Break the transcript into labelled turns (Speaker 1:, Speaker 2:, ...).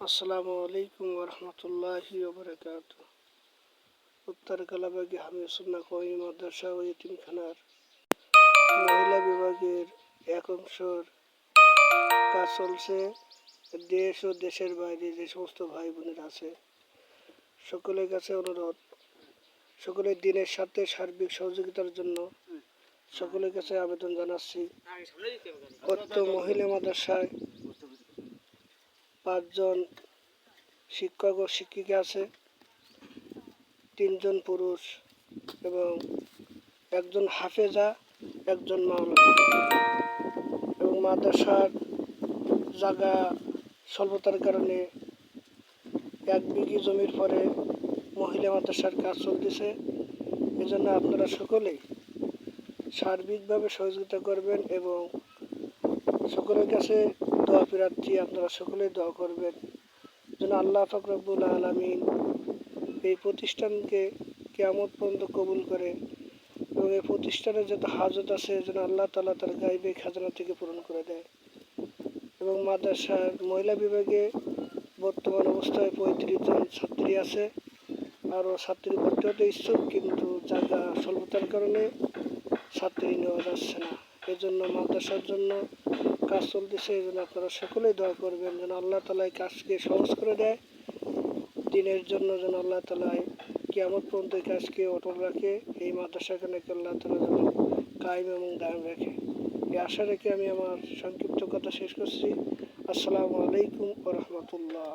Speaker 1: আসসালামু আলাইকুম ওরহমতুল্লাহি ওবরাকাতুহু। উত্তর কালাবাগী হামিদুন্নাহ কওমি মাদ্রাসা ও ইতিমখানার মহিলা বিভাগের এক অংশের কাজ চলছে। দেশ ও দেশের বাইরে যে সমস্ত ভাই বোনেরা আছে সকলের কাছে অনুরোধ, সকলের দিনের সাথে সার্বিক সহযোগিতার জন্য সকলের কাছে আবেদন জানাচ্ছি। অত্র মহিলা মাদ্রাসায় 5 জন শিক্ষক ও শিক্ষিকা আছে, 3 জন পুরুষ এবং 1 জন হাফেজা, 1 জন মাওলানা। এবং মাদ্রাসার জায়গা স্বল্পতার কারণে 1 বিঘি জমির পরে মহিলা মাদ্রাসার কাজ চলতেছে। এজন্য আপনারা সকলেই সার্বিকভাবে সহযোগিতা করবেন এবং সকলের কাছে দোয়া প্রার্থী, আপনারা সকলেই দোয়া করবেন যেন আল্লাহ পাক রব্বুল আলামিন এই প্রতিষ্ঠানকে কিয়ামত পর্যন্ত কবুল করে এবং এই প্রতিষ্ঠানের যত হাজত আছে যেন আল্লাহ তাআলা তার গায়বী খাজানা থেকে পূরণ করে দেয়। এবং মাদ্রাসার মহিলা বিভাগে বর্তমান অবস্থায় 35 জন ছাত্রী আছে। আরও ছাত্রী ভর্তি হতে ইচ্ছুক, কিন্তু জায়গা স্বল্পতার কারণে ছাত্রী নেওয়া যাচ্ছে না। এজন্য মাদ্রাসার জন্য কাজ চলতেছে। এই জন্য আপনারা সকলেই দোয়া করবেন যেন আল্লাহ তাআলা এই কাজকে সহজ করে দেয়। দিনের জন্য যেন আল্লাহ তাআলা কিয়ামত পর্যন্ত এই কাজকে অটল রাখে। এই মাদ্রাসাখানাকে আল্লাহ তাআলা যেন কায়েম এবং দায়েম রাখে। এই আশা রেখে আমি আমার সংক্ষিপ্ত কথা শেষ করছি। আসসালামু আলাইকুম ওয়া রাহমাতুল্লাহ।